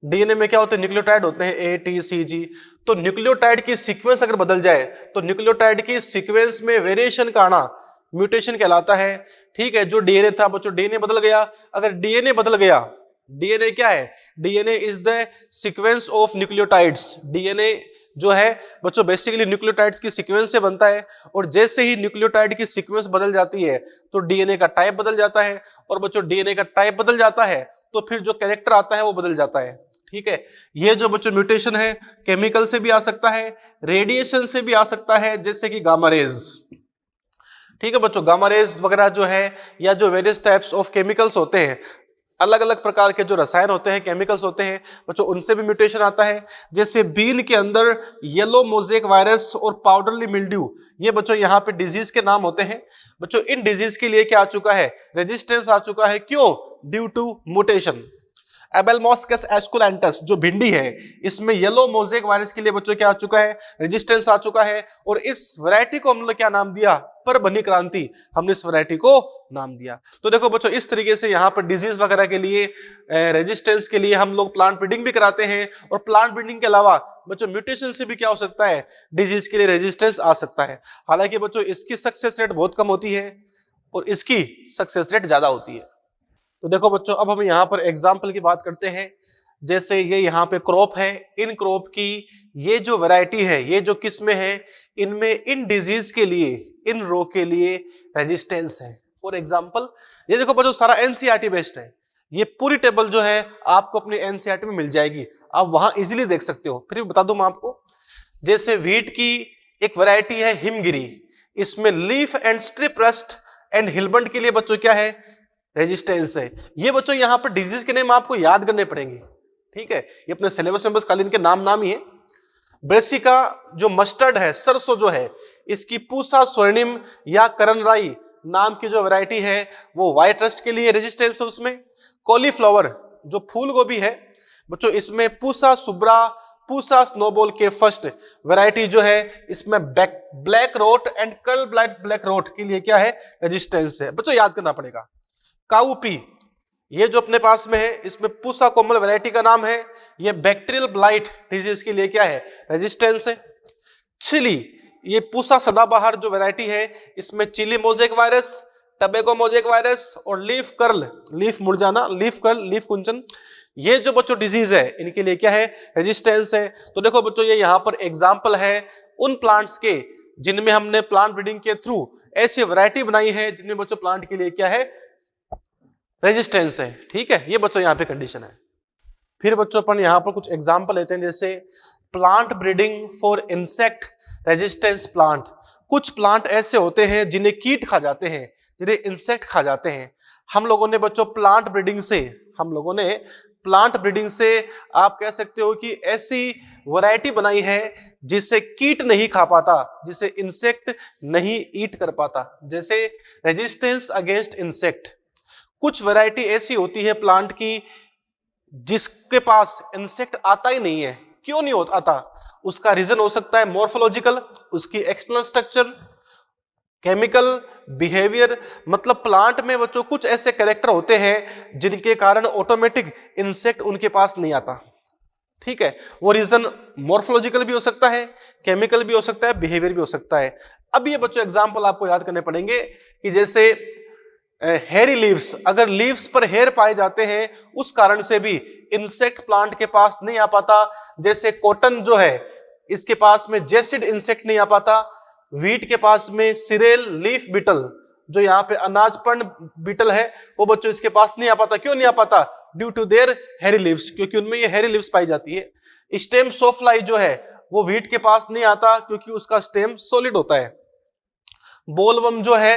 डीएनए में क्या होते हैं, न्यूक्लियोटाइड होते हैं ए टी सी जी। तो न्यूक्लियोटाइड की सीक्वेंस अगर बदल जाए तो न्यूक्लियोटाइड की सीक्वेंस में वेरिएशन का आना म्यूटेशन कहलाता है। ठीक है, जो डीएनए था बच्चों, डीएनए बदल गया। अगर डीएनए बदल गया, डीएनए क्या है, DNA is the sequence of nucleotides. DNA जो है बच्चों बेसिकली न्यूक्लियोटाइड्स की सीक्वेंस से बनता है, और जैसे ही न्यूक्लियोटाइड की सीक्वेंस बदल जाती है तो डीएनए का टाइप बदल जाता है, और बच्चों डीएनए का टाइप बदल जाता है तो फिर जो कैरेक्टर आता है वो बदल जाता है। ठीक है, ये जो बच्चों म्यूटेशन है केमिकल से भी आ सकता है, रेडिएशन से भी आ सकता है, जैसे कि गामा रेज। ठीक है बच्चों, गामा रेज वगैरह जो है, या जो वेरियस टाइप्स ऑफ केमिकल्स होते हैं, अलग अलग प्रकार के जो रसायन होते हैं, केमिकल्स होते हैं बच्चों, उनसे भी म्यूटेशन आता है। जैसे बीन के अंदर येलो मोजेक वायरस और पाउडरली मिल्ड्यू, ये बच्चों यहाँ पे डिजीज के नाम होते हैं। बच्चों इन डिजीज के लिए क्या आ चुका है, रेजिस्टेंस आ चुका है। क्यों, ड्यू टू म्यूटेशन। एबेलमोस्कस एस्कुलेंटस जो भिंडी है, इसमें येलो मोजेक वायरस के लिए बच्चों क्या आ चुका है, रेजिस्टेंस आ चुका है। और इस वैरायटी को हमने क्या नाम दिया, परभनी क्रांति, हमने इस वैरायटी को नाम दिया। तो देखो बच्चों इस तरीके से यहाँ पर डिजीज वगैरह के लिए, रेजिस्टेंस के लिए हम लोग प्लांट ब्रीडिंग भी कराते हैं। और प्लांट ब्रीडिंग के अलावा बच्चों म्यूटेशन से भी क्या हो सकता है, डिजीज के लिए रेजिस्टेंस आ सकता है। हालांकि बच्चों इसकी सक्सेस रेट बहुत कम होती है और इसकी सक्सेस रेट ज्यादा होती है। तो देखो बच्चों अब हम यहाँ पर एग्जाम्पल की बात करते हैं। जैसे ये यहाँ पे क्रॉप है, इन क्रॉप की ये जो वैरायटी है, ये जो किस्में हैं, इनमें इन डिजीज के लिए, इन रोग के लिए रेजिस्टेंस है। फॉर एग्जाम्पल ये देखो बच्चों सारा एनसीईआरटी बेस्ड है। ये पूरी टेबल जो है आपको अपनी एनसीईआरटी में मिल जाएगी, आप वहां इजिली देख सकते हो। फिर बता दूं मैं आपको, जैसे व्हीट की एक वैरायटी है हिमगिरी, इसमें leaf and stripe rust and hill bunt के लिए बच्चों क्या है, रेजिस्टेंस है। ये बच्चों यहाँ पर डिजीज के नेम आपको याद करने पड़ेंगे। ठीक है, ये अपने सिलेबस में बस खाली इनके नाम ही है। ब्रेसिका जो मस्टर्ड है, सरसों जो है, इसकी पूसा स्वर्णिम या करनराई नाम की जो वैरायटी है वो व्हाइट रस्ट के लिए रेजिस्टेंस है उसमें। कॉलीफ्लावर जो फूल गोभी है बच्चों, इसमें पूसा सुब्रा, पूसा स्नोबॉल के फर्स्ट वैरायटी जो है, इसमें black wrote and curl black rot के लिए क्या है, रेजिस्टेंस है। बच्चों याद करना पड़ेगा। काउपी ये जो अपने पास में है, इसमें पूसा कोमल वैरायटी का नाम है, ये बैक्टीरियल ब्लाइट डिजीज के लिए क्या है, रेजिस्टेंस है। चिली ये पूसा सदाबहार जो वैरायटी है, इसमें chilli mosaic virus, tobacco mosaic virus और लीफ कर्ल, लीफ मुरझाना, लीफ कर्ल, लीफ कुंचन, ये जो बच्चों डिजीज है इनके लिए क्या है, रेजिस्टेंस है। तो देखो बच्चों ये यहाँ पर एग्जाम्पल है उन प्लांट्स के जिनमें हमने प्लांट ब्रीडिंग के थ्रू ऐसी वैरायटी बनाई है जिनमें बच्चों प्लांट के लिए क्या है, रेजिस्टेंस है। ठीक है, ये बच्चों यहाँ पे कंडीशन है। फिर बच्चों अपन यहाँ पर कुछ एग्जाम्पल लेते हैं। जैसे plant breeding for insect resistance plant. कुछ प्लांट ऐसे होते हैं जिन्हें कीट खा जाते हैं, जिन्हें इंसेक्ट खा जाते हैं। हम लोगों ने बच्चों प्लांट ब्रीडिंग से आप कह सकते हो कि ऐसी वैरायटी बनाई है जिसे कीट नहीं खा पाता, जिसे इंसेक्ट नहीं ईट कर पाता, जैसे रेजिस्टेंस अगेंस्ट इंसेक्ट। कुछ वैरायटी ऐसी होती है प्लांट की जिसके पास इंसेक्ट आता ही नहीं है। क्यों नहीं आता? उसका रीजन हो सकता है मॉर्फोलॉजिकल, उसकी एक्सटर्नल स्ट्रक्चर, केमिकल, बिहेवियर। मतलब प्लांट में बच्चों कुछ ऐसे कैरेक्टर होते हैं जिनके कारण ऑटोमेटिक इंसेक्ट उनके पास नहीं आता। ठीक है, वो रीजन मॉर्फोलॉजिकल भी हो सकता है, केमिकल भी हो सकता है, बिहेवियर भी हो सकता है। अब ये बच्चों एग्जांपल आपको याद करने पड़ेंगे कि जैसे हेयरी लीव्स, अगर लीव्स पर हेयर पाए जाते हैं उस कारण से भी इंसेक्ट प्लांट के पास नहीं आ पाता। जैसे कॉटन जो है इसके पास में जेसिड इंसेक्ट नहीं आ पाता। वीट के पास में सिरेल लीफ बीटल, जो यहाँ पे अनाजपर्ण बीटल है, वो बच्चों इसके पास नहीं आ पाता। क्यों नहीं आ पाता? Due to their hairy leaves, क्योंकि उनमें ये हेयरी लीव्स पाई जाती है। स्टेम सोफ्लाई जो है वो वीट के पास नहीं आता क्योंकि उसका स्टेम सॉलिड होता है। बोलवर्म जो है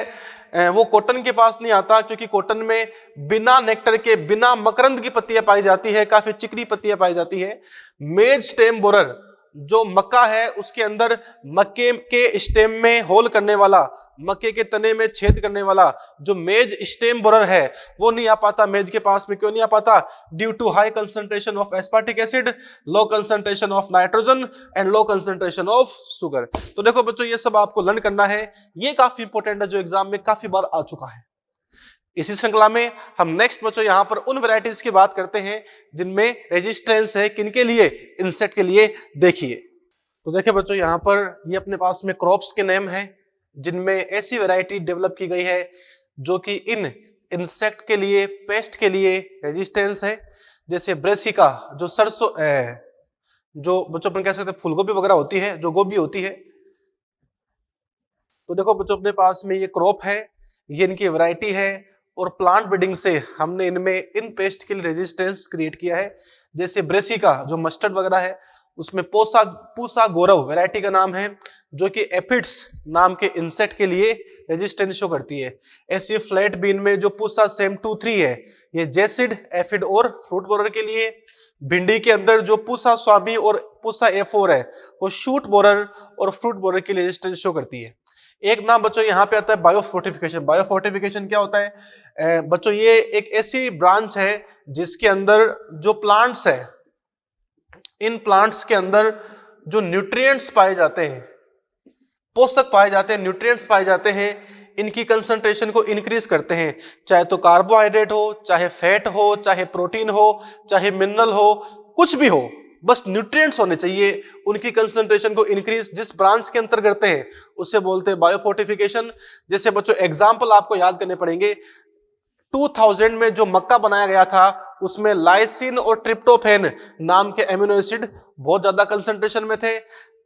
वो कॉटन के पास नहीं आता क्योंकि कॉटन में बिना नेक्टर के, बिना मकरंद की पत्तियां पाई जाती है, काफी चिकनी पत्तियां पाई जाती है। मेज स्टेम बोरर, जो मक्का है उसके अंदर मक्के के स्टेम में होल करने वाला, मक्के के तने में छेद करने वाला जो मेज स्टेम बोरर है वो नहीं आ पाता मेज के पास में। क्यों नहीं आ पाता? Due to high concentration of aspartic acid, low concentration of nitrogen and low concentration of sugar. तो देखो बच्चों, ये सब आपको लर्न करना है, ये काफी इंपॉर्टेंट है जो एग्जाम में काफी बार आ चुका है। इसी श्रृंखला में हम नेक्स्ट बच्चों यहां पर उन वैरायटीज की बात करते हैं जिनमें रेजिस्टेंस है। किनके लिए? इंसेक्ट के लिए। देखिए, तो देखिए बच्चों, यहां पर ये अपने पास में क्रॉप्स के नेम हैं जिनमें ऐसी वैरायटी डेवलप की गई है जो कि इन इंसेक्ट के लिए, पेस्ट के लिए रेजिस्टेंस है। जैसे ब्रेसिका, जो सरसों, जो बच्चों अपन कह सकते हैं फूलगोभी वगैरह होती है, जो गोभी होती है। तो देखो बच्चों, अपने पास में ये क्रॉप है, ये इनकी वैरायटी है, और प्लांट ब्रीडिंग से हमने इनमें इन पेस्ट के लिए रेजिस्टेंस क्रिएट किया है। जैसे ब्रेसिका जो मस्टर्ड वगैरह है, उसमें पूसा गौरव वैरायटी का नाम है, जो कि एफिड्स नाम के इंसेक्ट के लिए रेजिस्टेंस शो करती है। ऐसे फ्लैट बीन में जो पूसा सेम 2-3 है, ये जेसिड, एफिड और फ्रूट बोरर के लिए। भिंडी के अंदर जो पूसा स्वामी और पूसा A4 है, वो शूट बोरर और फ्रूट बोरर के लिए रेजिस्टेंस शो करती है। एक नाम बच्चों यहाँ पे आता है बायोफोर्टिफिकेशन। बायोफोर्टिफिकेशन क्या होता है? बच्चों, ये एक ऐसी ब्रांच है जिसके अंदर जो प्लांट्स है, इन प्लांट्स के अंदर जो न्यूट्रिएंट्स पाए जाते हैं, पोषक पाए जाते हैं, न्यूट्रिएंट्स पाए जाते हैं, इनकी कंसंट्रेशन को इंक्रीज करते हैं। चाहे तो कार्बोहाइड्रेट हो, चाहे फैट हो, चाहे प्रोटीन हो, चाहे मिनरल हो, कुछ भी हो, बस न्यूट्रिएंट्स होने चाहिए। उनकी कंसंट्रेशन को इंक्रीज जिस ब्रांच के अंतर करते हैं उसे बोलते हैं बायोफोर्टिफिकेशन। जैसे बच्चों एग्जांपल आपको याद करने पड़ेंगे। 2000 में जो मक्का बनाया गया था उसमें लाइसिन और ट्रिप्टोफैन नाम के एमिनो एसिड बहुत ज्यादा कंसंट्रेशन में थे।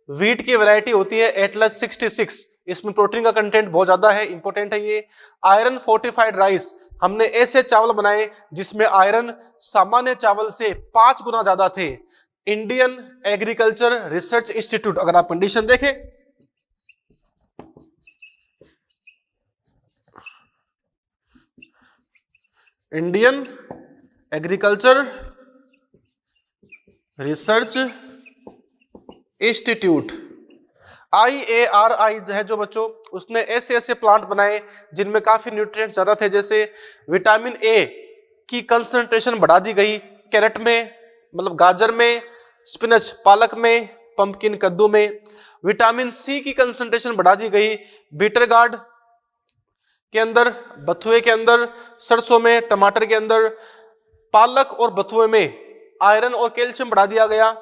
वीट की वैरायटी होती है एटलस 66, इसमें प्रोटीन का कंटेंट बहुत ज्यादा है, इंपॉर्टेंट है ये। आयरन फोर्टिफाइड राइस, हमने ऐसे चावल बनाए जिसमें आयरन सामान्य चावल से 5 गुना ज्यादा थे। इंडियन एग्रीकल्चर रिसर्च इंस्टीट्यूट, अगर आप कंडीशन देखें, Indian agriculture research institute, IARI है जो बच्चों, उसने ऐसे ऐसे प्लांट बनाए जिनमें काफी न्यूट्रिएंट्स ज्यादा थे। जैसे विटामिन A की कंसंट्रेशन बढ़ा दी गई कैरेट में, मतलब गाजर में, स्पिनच पालक में, पंपकिन कद्दू में। विटामिन C की कंसंट्रेशन बढ़ा दी गई बीटर गार्ड के अंदर, बथुए के अंदर, सरसों में, टमाटर के अंदर। पालक और बथुए में आयरन और कैल्शियम बढ़ा दिया गया।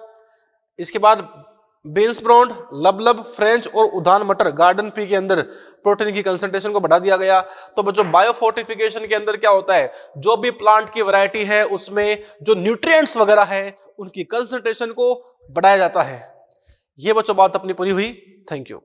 इसके बाद बीन्स ब्राउन, लबलब, फ्रेंच और उद्यान मटर, गार्डन पी के अंदर प्रोटीन की कंसंट्रेशन को बढ़ा दिया गया। तो बच्चों बायोफोर्टिफिकेशन के अंदर क्या होता है? जो भी प्लांट की वैरायटी है उसमें जो न्यूट्रिएंट्स वगैरह है उनकी कंसंट्रेशन को बढ़ाया जाता है। ये बच्चों बात अपनी पूरी हुई। Thank you.